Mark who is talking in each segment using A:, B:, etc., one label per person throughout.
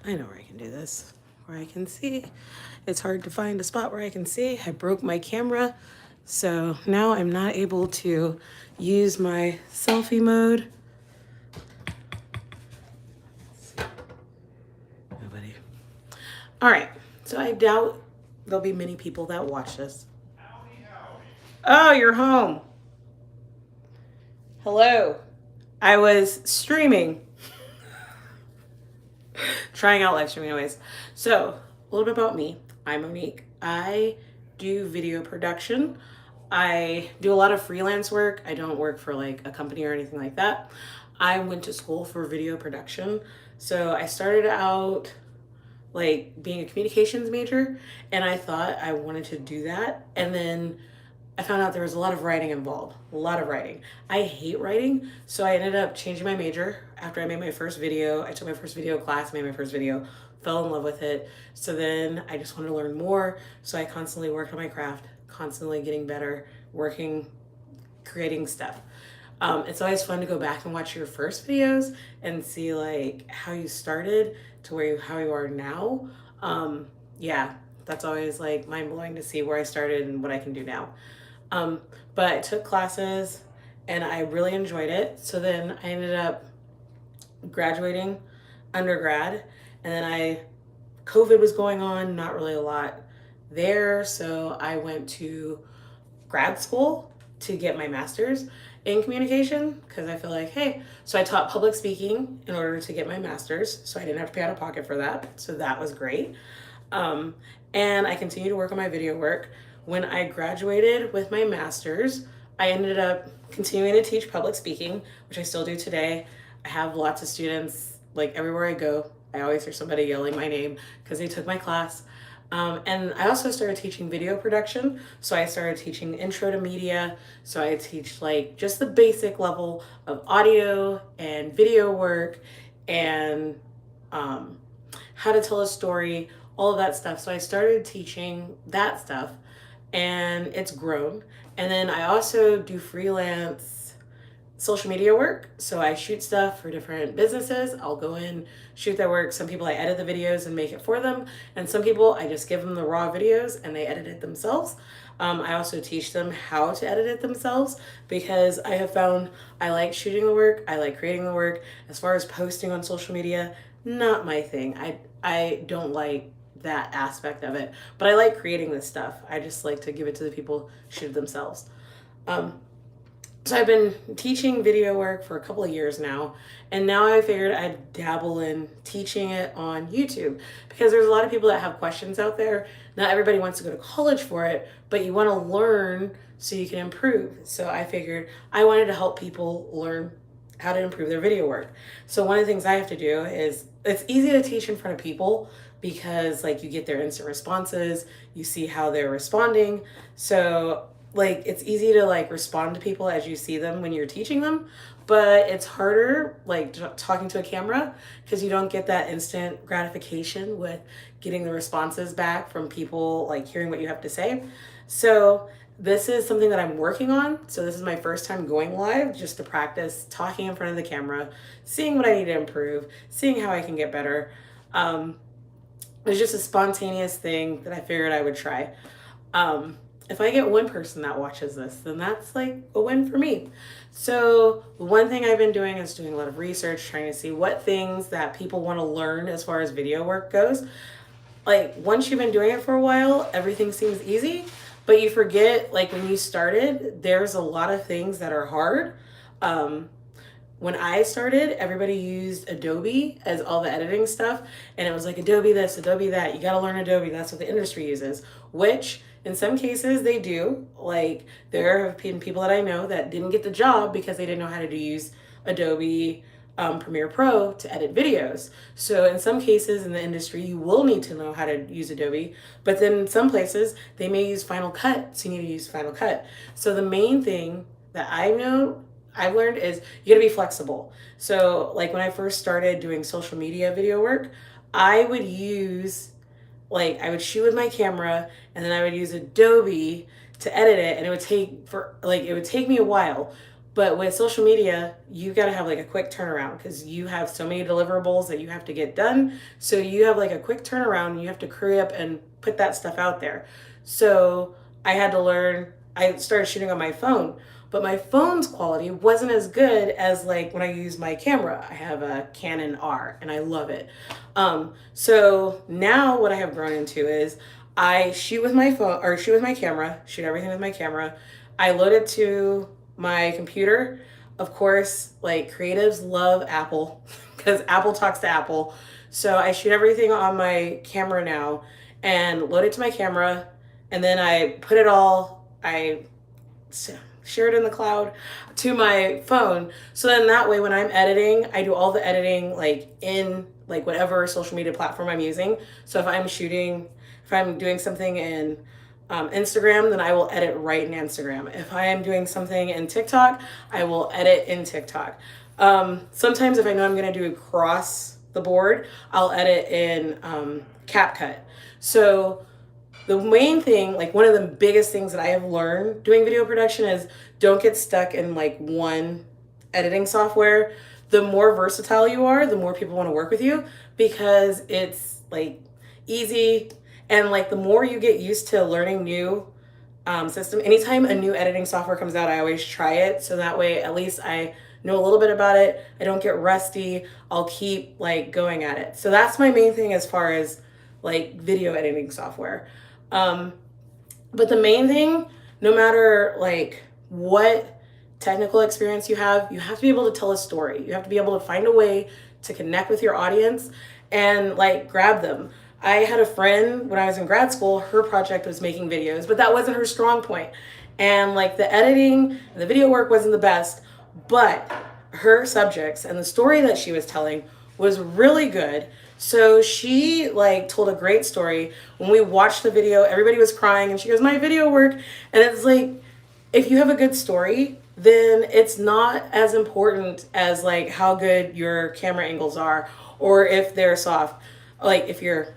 A: I know where I can do this, where I can see. It's hard to find a spot where I can see. I broke my camera, so now I'm not able to use my selfie mode. Nobody. All right, so I doubt there'll be many people that watch this. Oh, you're home. Hello. I was streaming, trying out live streaming anyways. So, a little bit about me. I'm Monique. I do video production. I do a lot of freelance work. I don't work for like a company or anything like that. I went to school for video production. So I started out like being a communications major, and I thought I wanted to do that. And then I found out there was a lot of writing involved, a lot of writing. I hate writing, so I ended up changing my major after I made my first video. I took my first video class, made my first video, fell in love with it. So then I just wanted to learn more. So I constantly worked on my craft, constantly getting better, working, creating stuff. It's always fun to go back and watch your first videos and see like how you started to how you are now. Yeah, that's always like mind blowing to see where I started and what I can do now. Um, but I took classes and I really enjoyed it. So then I ended up graduating undergrad, and then COVID was going on, not really a lot there. So I went to grad school to get my master's in communication because I feel like, hey, so I taught public speaking in order to get my master's. So I didn't have to pay out of pocket for that. So that was great. Um, and I continued to work on my video work. When I graduated with my master's, I ended up continuing to teach public speaking, which I still do today. I have lots of students, like everywhere I go, I always hear somebody yelling my name because they took my class. And I also started teaching video production. So I started teaching intro to media. So I teach like just the basic level of audio and video work and how to tell a story, all of that stuff. So I started teaching that stuff, and it's grown. And then I also do freelance social media work. So I shoot stuff for different businesses. I'll go in, shoot their work. Some people I edit the videos and make it for them. And some people I just give them the raw videos and they edit it themselves. I also teach them how to edit it themselves because I have found I like shooting the work. I like creating the work. As far as posting on social media, not my thing. I don't like that aspect of it, but I like creating this stuff. I just like to give it to the people, shoot it themselves. Um, so I've been teaching video work for a couple of years now, and now I figured I'd dabble in teaching it on YouTube because there's a lot of people that have questions out there. Not everybody wants to go to college for it, but you want to learn so you can improve. So I figured I wanted to help people learn how to improve their video work. So one of the things I have to do is it's easy to teach in front of people because like you get their instant responses, you see how they're responding. So like it's easy to like respond to people as you see them when you're teaching them, but it's harder like talking to a camera because you don't get that instant gratification with getting the responses back from people like hearing what you have to say. So this is something that I'm working on. So this is my first time going live just to practice talking in front of the camera, seeing what I need to improve, seeing how I can get better. It was just a spontaneous thing that I figured I would try. If I get one person that watches this, then that's like a win for me. So one thing I've been doing is doing a lot of research, trying to see what things that people want to learn as far as video work goes. Like once you've been doing it for a while, everything seems easy, but you forget like when you started, there's a lot of things that are hard. Um, when I started, everybody used Adobe as all the editing stuff. And it was like Adobe this, Adobe that. You got to learn Adobe. That's what the industry uses, which in some cases they do. Like there have been people that I know that didn't get the job because they didn't know how to use Adobe Premiere Pro to edit videos. So in some cases in the industry, you will need to know how to use Adobe. But then in some places, they may use Final Cut. So you need to use Final Cut. So the main thing that I know I've learned is you gotta be flexible. So like when I first started doing social media video work, I would use like I would shoot with my camera and then I would use Adobe to edit it, and it would take me a while. But with social media, you got to have like a quick turnaround because you have so many deliverables that you have to get done. So you have like a quick turnaround and you have to hurry up and put that stuff out there. So I had to learn, I started shooting on my phone, but my phone's quality wasn't as good as like when I use my camera. I have a Canon R and I love it. So now what I have grown into is I shoot with my phone or shoot with my camera, shoot everything with my camera. I load it to my computer. Of course, like creatives love Apple because Apple talks to Apple. So I shoot everything on my camera now and load it to my camera. And then I put it all, I share it in the cloud to my phone. So then that way when I'm editing, I do all the editing like in like whatever social media platform I'm using. So if I'm shooting, if I'm doing something in Instagram, then I will edit right in Instagram. If I am doing something in TikTok, I will edit in TikTok. Sometimes if I know I'm going to do across the board, I'll edit in CapCut. So the main thing, like one of the biggest things that I have learned doing video production is don't get stuck in like one editing software. The more versatile you are, the more people want to work with you because it's like easy. And like the more you get used to learning new system, anytime a new editing software comes out, I always try it. So that way, at least I know a little bit about it. I don't get rusty. I'll keep like going at it. So that's my main thing as far as like video editing software. But the main thing, no matter like what technical experience you have to be able to tell a story. You have to be able to find a way to connect with your audience and like grab them. I had a friend when I was in grad school, her project was making videos, but that wasn't her strong point. And like the editing and the video work wasn't the best, but her subjects and the story that she was telling was really good. So she like told a great story. When we watched the video, everybody was crying and she goes, my video work. And it's like, if you have a good story, then it's not as important as like how good your camera angles are or if they're soft. Like if your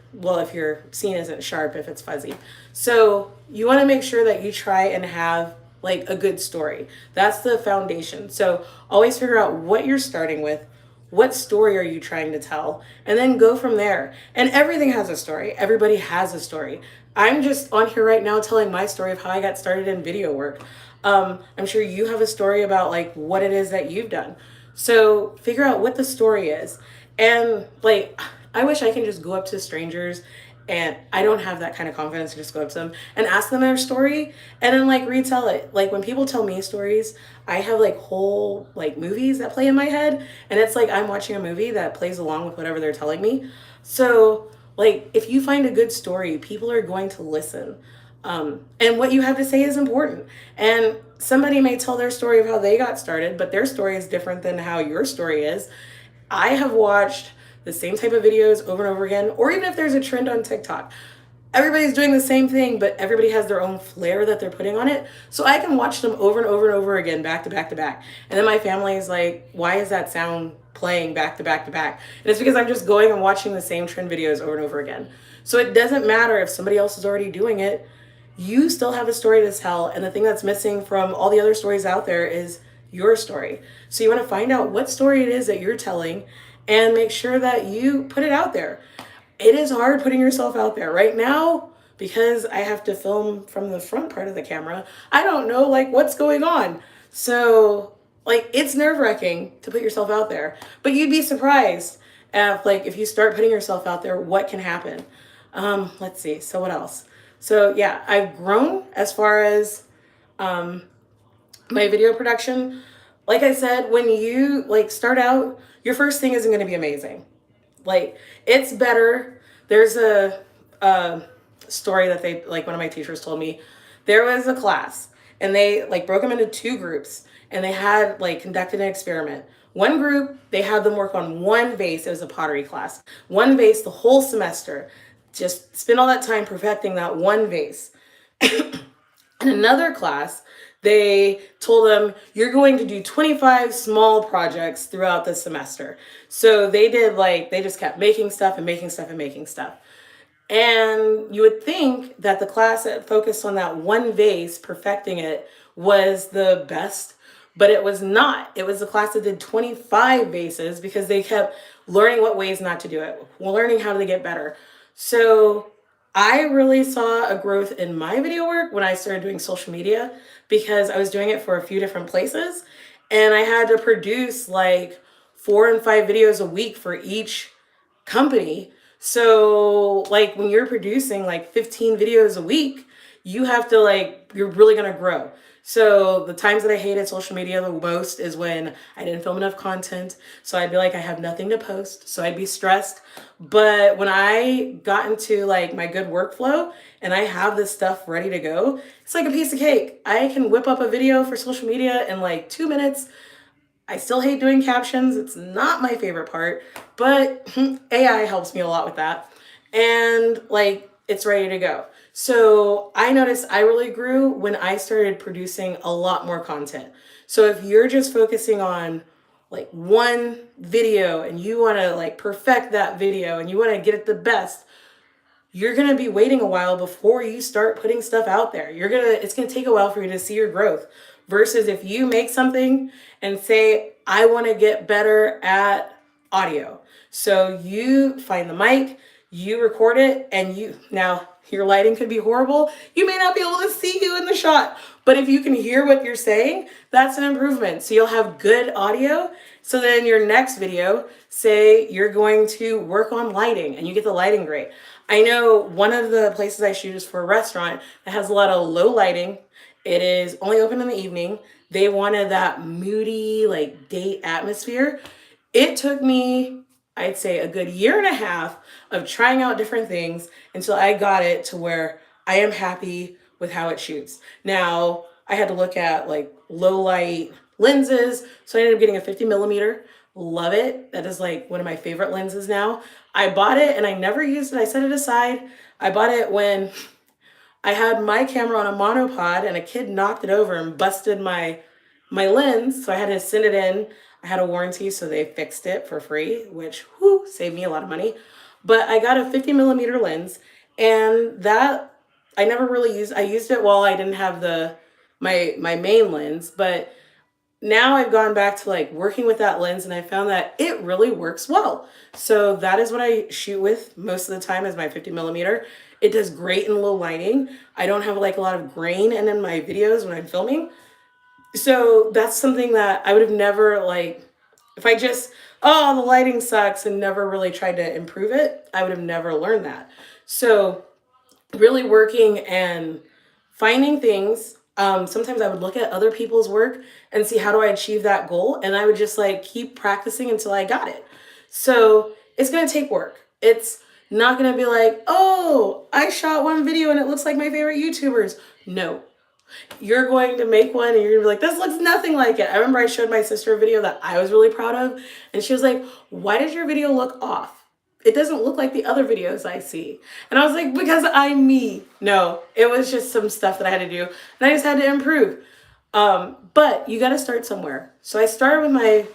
A: scene isn't sharp, if it's fuzzy. So you want to make sure that you try and have like a good story. That's the foundation. So always figure out what you're starting with. What story are you trying to tell? And then go from there. And everything has a story. Everybody has a story. I'm just on here right now telling my story of how I got started in video work. I'm sure you have a story about like what it is that you've done. So figure out what the story is. And like, I wish I can just go up to strangers and I don't have that kind of confidence to just go up to them and ask them their story and then like retell it. Like when people tell me stories, I have like whole like movies that play in my head and it's like I'm watching a movie that plays along with whatever they're telling me. So like if you find a good story, people are going to listen. And what you have to say is important. And somebody may tell their story of how they got started, but their story is different than how your story is. I have watched the same type of videos over and over again, or even if there's a trend on TikTok, everybody's doing the same thing, but everybody has their own flair that they're putting on it. So I can watch them over and over and over again, back to back to back. And then my family is like, why is that sound playing back to back to back? And it's because I'm just going and watching the same trend videos over and over again. So it doesn't matter if somebody else is already doing it. You still have a story to tell. And the thing that's missing from all the other stories out there is your story. So you want to find out what story it is that you're telling and make sure that you put it out there. It is hard putting yourself out there right now because I have to film from the front part of the camera. I don't know like what's going on. So like it's nerve-wracking to put yourself out there, but you'd be surprised at like if you start putting yourself out there, what can happen. Let's see. So what else? So yeah, I've grown as far as my video production. Like I said, when you like start out, your first thing isn't going to be amazing. Like it's better. There's a story that they like one of my teachers told me. There was a class and they like broke them into two groups and they had like conducted an experiment. One group, they had them work on one vase. It was a pottery class. One vase the whole semester. Just spend all that time perfecting that one vase. In another class, they told them, you're going to do 25 small projects throughout the semester. So they did like, they just kept making stuff and making stuff and making stuff. And you would think that the class that focused on that one vase, perfecting it, was the best. but it was not. It was the class that did 25 bases because they kept learning what ways not to do it, learning how to get better. So I really saw a growth in my video work when I started doing social media because I was doing it for a few different places and I had to produce like 4 and 5 videos a week for each company. So like when you're producing like 15 videos a week, you have to like, you're really going to grow. So the times that I hated social media the most is when I didn't film enough content. So I'd be like, I have nothing to post. So I'd be stressed. But when I got into like my good workflow and I have this stuff ready to go, it's like a piece of cake. I can whip up a video for social media in like 2 minutes. I still hate doing captions. It's not my favorite part, but AI helps me a lot with that. And like, it's ready to go. So I noticed I really grew when I started producing a lot more content. So if you're just focusing on like one video and you want to like perfect that video and you want to get it the best, you're going to be waiting a while before you start putting stuff out there. It's going to take a while for you to see your growth versus if you make something and say, I want to get better at audio. So you find the mic, you record it, and now your lighting could be horrible. You may not be able to see you in the shot, but if you can hear what you're saying, that's an improvement. So you'll have good audio. So then your next video, say you're going to work on lighting and you get the lighting great. I know one of the places I shoot is for a restaurant that has a lot of low lighting. It is only open in the evening. They wanted that moody, like date atmosphere. It took me, I'd say, a good year and a half of trying out different things until I got it to where I am happy with how it shoots. Now, I had to look at like low light lenses. So I ended up getting a 50mm. Love it. That is like one of my favorite lenses now. I bought it and I never used it. I set it aside. I bought it when I had my camera on a monopod and a kid knocked it over and busted my lens. So I had to send it in. I had a warranty, so they fixed it for free, which saved me a lot of money. But I got a 50mm lens, and that I never really used. I used it while I didn't have my main lens, but now I've gone back to like working with that lens and I found that it really works well. So that is what I shoot with most of the time is my 50mm. It does great in low lighting. I don't have like a lot of grain in my videos when I'm filming. So that's something that I would have never like, if I just, oh, the lighting sucks and never really tried to improve it, I would have never learned that. So really working and finding things. Sometimes I would look at other people's work and see how do I achieve that goal. And I would just like keep practicing until I got it. So it's going to take work. It's not going to be like, oh, I shot one video and it looks like my favorite YouTubers. No, you're going to make one and you're gonna be like, this looks nothing like it. I remember I showed my sister a video that I was really proud of and she was like, why does your video look off? It doesn't look like the other videos I see. And I was like, because I'm me. No, it was just some stuff that I had to do and I just had to improve. But you got to start somewhere. So I started with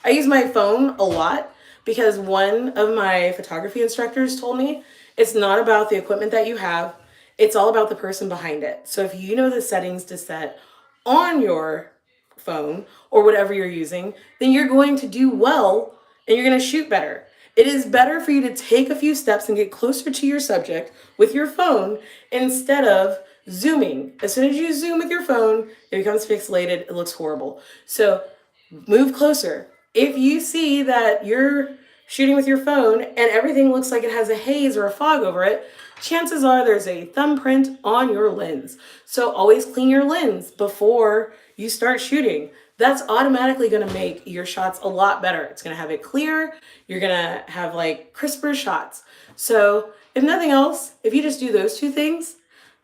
A: I use my phone a lot because one of my photography instructors told me it's not about the equipment that you have. It's all about the person behind it. So if you know the settings to set on your phone or whatever you're using, then you're going to do well and you're going to shoot better. It is better for you to take a few steps and get closer to your subject with your phone instead of zooming. As soon as you zoom with your phone, it becomes pixelated. It looks horrible. So move closer. If you see that you're shooting with your phone and everything looks like it has a haze or a fog over it, chances are there's a thumbprint on your lens. So always clean your lens before you start shooting. That's automatically going to make your shots a lot better. It's going to have it clear. You're going to have like crisper shots. So if nothing else, if you just do those two things,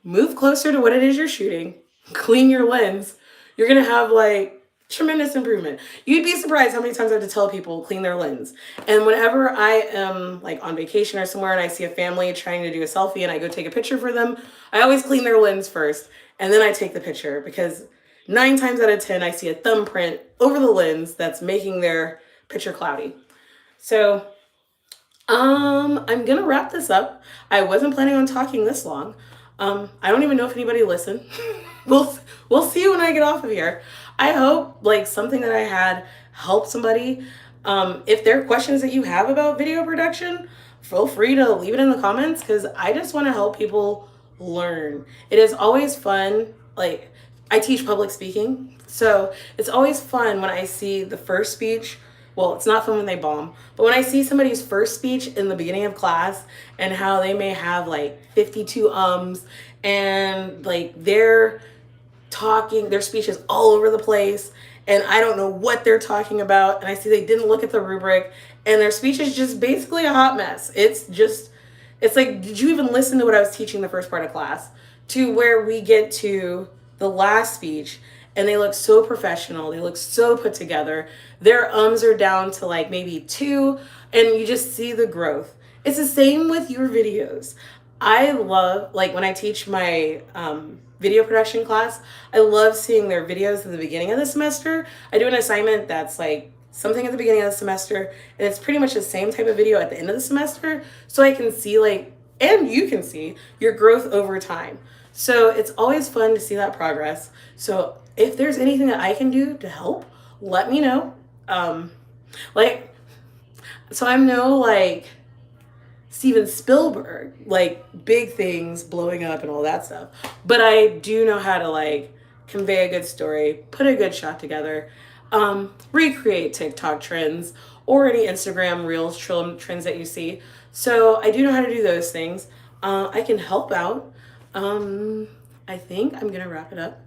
A: move closer to what it is you're shooting, clean your lens, you're going to have like tremendous improvement. You'd be surprised how many times I have to tell people clean their lens. And whenever I am like on vacation or somewhere and I see a family trying to do a selfie and I go take a picture for them, I always clean their lens first and then I take the picture because 9 times out of 10, I see a thumbprint over the lens that's making their picture cloudy. So I'm gonna wrap this up. I wasn't planning on talking this long. I don't even know if anybody listened. we'll we'll see when I get off of here. I hope like something that I had helped somebody. If there are questions that you have about video production, feel free to leave it in the comments because I just want to help people learn. It is always fun. Like I teach public speaking, so it's always fun when I see the first speech. Well, it's not fun when they bomb, but when I see somebody's first speech in the beginning of class and how they may have like 52 ums and like they're talking, their speech is all over the place and I don't know what they're talking about. And I see they didn't look at the rubric and their speech is just basically a hot mess. It's like, did you even listen to what I was teaching the first part of class? To where we get to the last speech and they look so professional. They look so put together. Their ums are down to like maybe 2 and you just see the growth. It's the same with your videos. I love, like when I teach my video production class, I love seeing their videos at the beginning of the semester. I do an assignment that's like something at the beginning of the semester, and it's pretty much the same type of video at the end of the semester. So I can see like, and you can see your growth over time. So it's always fun to see that progress. So if there's anything that I can do to help, let me know. Like, so I'm no like Steven Spielberg, like big things blowing up and all that stuff. But I do know how to like convey a good story, put a good shot together, recreate TikTok trends or any Instagram Reels trends that you see. So I do know how to do those things. I can help out. I think I'm gonna wrap it up.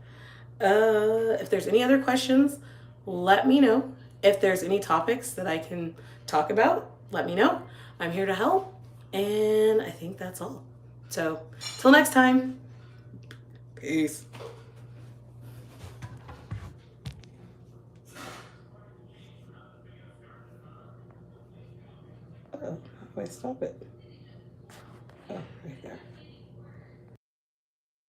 A: If there's any other questions, let me know. If there's any topics that I can talk about, let me know. I'm here to help. And I think that's all. So, till next time. Peace. Oh, how do I stop it? Oh, right there.